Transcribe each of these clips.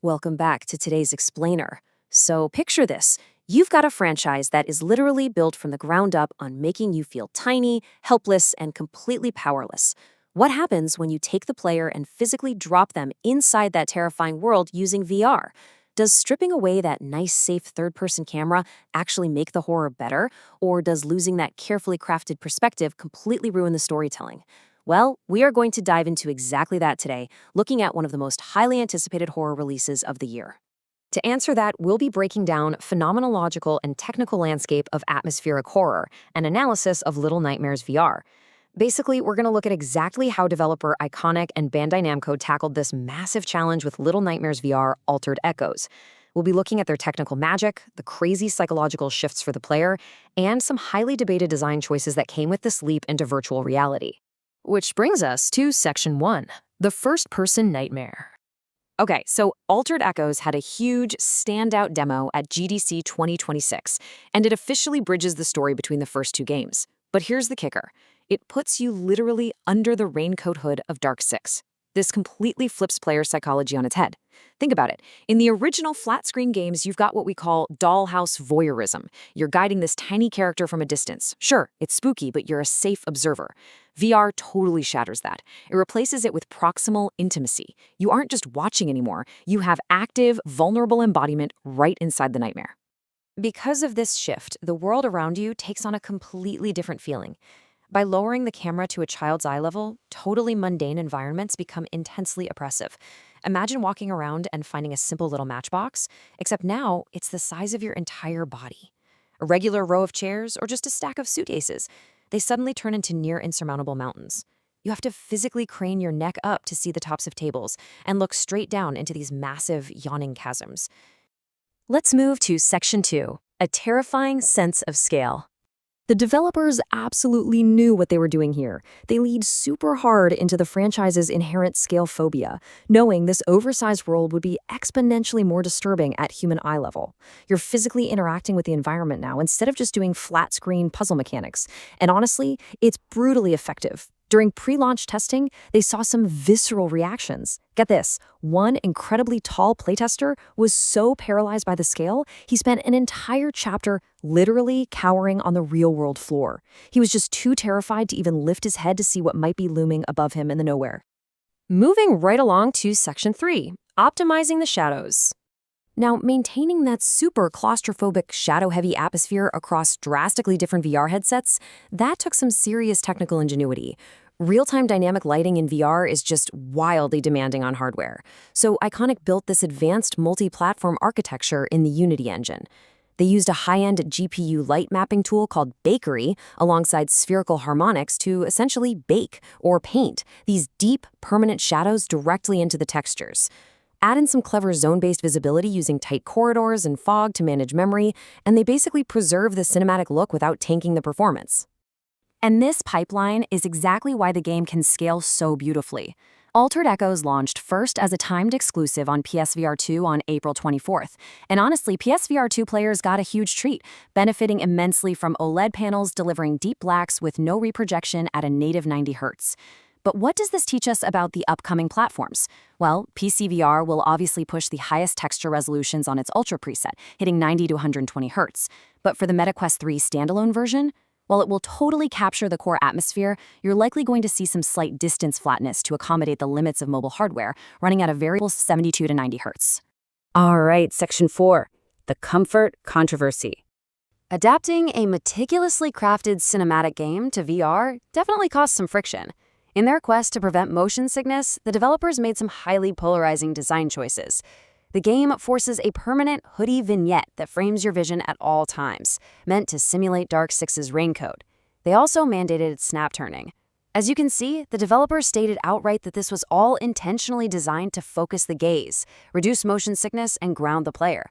Welcome back to today's explainer. So picture this. You've got a franchise that is literally built from the ground up on making you feel tiny, helpless, and completely powerless. What happens when you take the player and physically drop them inside that terrifying world using VR? Does stripping away that nice, safe third-person camera actually make the horror better, or does losing that carefully crafted perspective completely ruin the storytelling? Well, we are going to dive into exactly that today, looking at one of the most highly anticipated horror releases of the year. To answer that, we'll be breaking down phenomenological and technical landscape of atmospheric horror, an analysis of Little Nightmares VR. Basically, we're going to look at exactly how developer Iconic and Bandai Namco tackled this massive challenge with Little Nightmares VR Altered Echoes. We'll be looking at their technical magic, the crazy psychological shifts for the player, and some highly debated design choices that came with this leap into virtual reality. Which brings us to Section 1, the first-person nightmare. Okay, so Altered Echoes had a huge, standout demo at GDC 2026, and it officially bridges the story between the first two games. But here's the kicker. It puts you literally under the raincoat hood of Dark 6. This completely flips player psychology on its head. Think about it. In the original flat-screen games, you've got what we call dollhouse voyeurism. You're guiding this tiny character from a distance. Sure, it's spooky, but you're a safe observer. VR totally shatters that. It replaces it with proximal intimacy. You aren't just watching anymore. You have active, vulnerable embodiment right inside the nightmare. Because of this shift, the world around you takes on a completely different feeling. By lowering the camera to a child's eye level, totally mundane environments become intensely oppressive. Imagine walking around and finding a simple little matchbox, except now it's the size of your entire body. A regular row of chairs or just a stack of suitcases, they suddenly turn into near insurmountable mountains. You have to physically crane your neck up to see the tops of tables and look straight down into these massive, yawning chasms. Let's move to Section 2, a terrifying sense of scale. The developers absolutely knew what they were doing here. They leaned super hard into the franchise's inherent scale phobia, knowing this oversized world would be exponentially more disturbing at human eye level. You're physically interacting with the environment now instead of just doing flat-screen puzzle mechanics. And honestly, it's brutally effective. During pre-launch testing, they saw some visceral reactions. Get this, one incredibly tall playtester was so paralyzed by the scale, he spent an entire chapter literally cowering on the real-world floor. He was just too terrified to even lift his head to see what might be looming above him in the nowhere. Moving right along to Section 3, optimizing the shadows. Now, maintaining that super claustrophobic, shadow-heavy atmosphere across drastically different VR headsets, that took some serious technical ingenuity. Real-time dynamic lighting in VR is just wildly demanding on hardware. So Iconic built this advanced multi-platform architecture in the Unity engine. They used a high-end GPU light mapping tool called Bakery alongside spherical harmonics to essentially bake or paint these deep, permanent shadows directly into the textures. Add in some clever zone-based visibility using tight corridors and fog to manage memory, and they basically preserve the cinematic look without tanking the performance. And this pipeline is exactly why the game can scale so beautifully. Altered Echoes launched first as a timed exclusive on PSVR 2 on April 24th. And honestly, PSVR 2 players got a huge treat, benefiting immensely from OLED panels delivering deep blacks with no reprojection at a native 90 Hz. But what does this teach us about the upcoming platforms? Well, PC VR will obviously push the highest texture resolutions on its Ultra preset, hitting 90 to 120 Hz. But for the MetaQuest 3 standalone version, while it will totally capture the core atmosphere, you're likely going to see some slight distance flatness to accommodate the limits of mobile hardware, running at a variable 72 to 90 Hz. All right, Section 4, the comfort controversy. Adapting a meticulously crafted cinematic game to VR definitely caused some friction. In their quest to prevent motion sickness, the developers made some highly polarizing design choices. The game forces a permanent hoodie vignette that frames your vision at all times, meant to simulate Dark 6's raincoat. They also mandated snap turning. As you can see, the developers stated outright that this was all intentionally designed to focus the gaze, reduce motion sickness, and ground the player.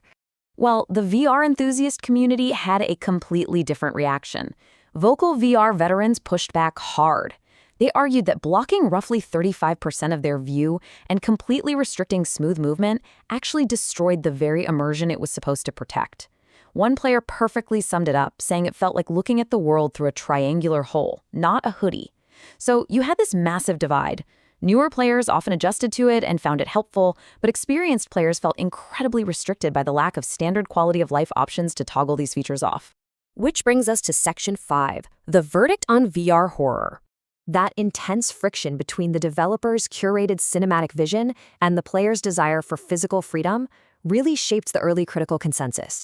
Well, the VR enthusiast community had a completely different reaction. Vocal VR veterans pushed back hard. They argued that blocking roughly 35% of their view and completely restricting smooth movement actually destroyed the very immersion it was supposed to protect. One player perfectly summed it up, saying it felt like looking at the world through a triangular hole, not a hoodie. So you had this massive divide. Newer players often adjusted to it and found it helpful, but experienced players felt incredibly restricted by the lack of standard quality of life options to toggle these features off. Which brings us to Section 5, the verdict on VR horror. That intense friction between the developer's curated cinematic vision and the player's desire for physical freedom really shaped the early critical consensus.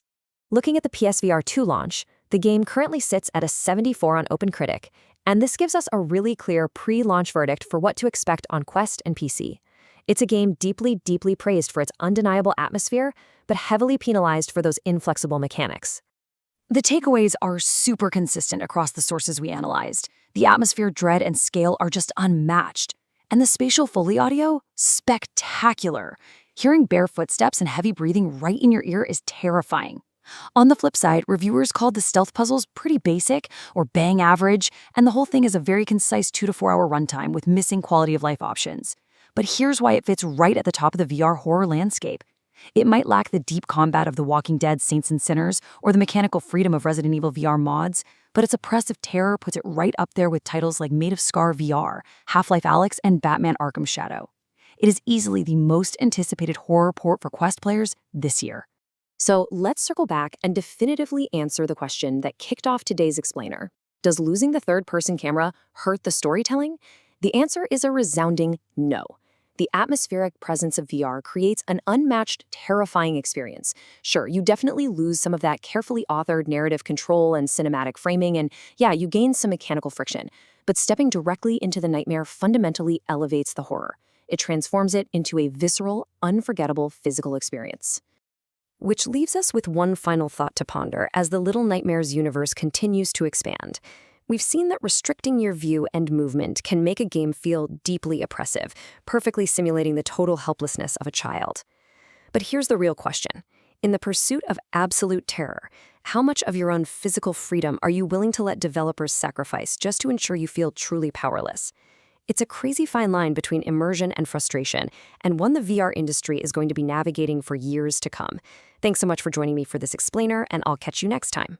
Looking at the PSVR 2 launch, the game currently sits at a 74 on OpenCritic, and this gives us a really clear pre-launch verdict for what to expect on Quest and PC. It's a game deeply, deeply praised for its undeniable atmosphere, but heavily penalized for those inflexible mechanics. The takeaways are super consistent across the sources we analyzed. The atmosphere, dread, and scale are just unmatched. And the spatial Foley audio? Spectacular. Hearing bare footsteps and heavy breathing right in your ear is terrifying. On the flip side, reviewers called the stealth puzzles pretty basic or bang average, and the whole thing is a very concise 2 to 4 hour runtime with missing quality of life options. But here's why it fits right at the top of the VR horror landscape. It might lack the deep combat of The Walking Dead Saints and Sinners or the mechanical freedom of Resident Evil VR mods, but its oppressive terror puts it right up there with titles like Made of Scar VR, Half-Life Alyx, and Batman Arkham Shadow. It is easily the most anticipated horror port for Quest players this year. So let's circle back and definitively answer the question that kicked off today's explainer. Does losing the third-person camera hurt the storytelling? The answer is a resounding no. The atmospheric presence of VR creates an unmatched, terrifying experience. Sure, you definitely lose some of that carefully authored narrative control and cinematic framing, and yeah, you gain some mechanical friction. But stepping directly into the nightmare fundamentally elevates the horror. It transforms it into a visceral, unforgettable physical experience. Which leaves us with one final thought to ponder as the Little Nightmares universe continues to expand. We've seen that restricting your view and movement can make a game feel deeply oppressive, perfectly simulating the total helplessness of a child. But here's the real question. In the pursuit of absolute terror, how much of your own physical freedom are you willing to let developers sacrifice just to ensure you feel truly powerless? It's a crazy fine line between immersion and frustration, and one the VR industry is going to be navigating for years to come. Thanks so much for joining me for this explainer, and I'll catch you next time.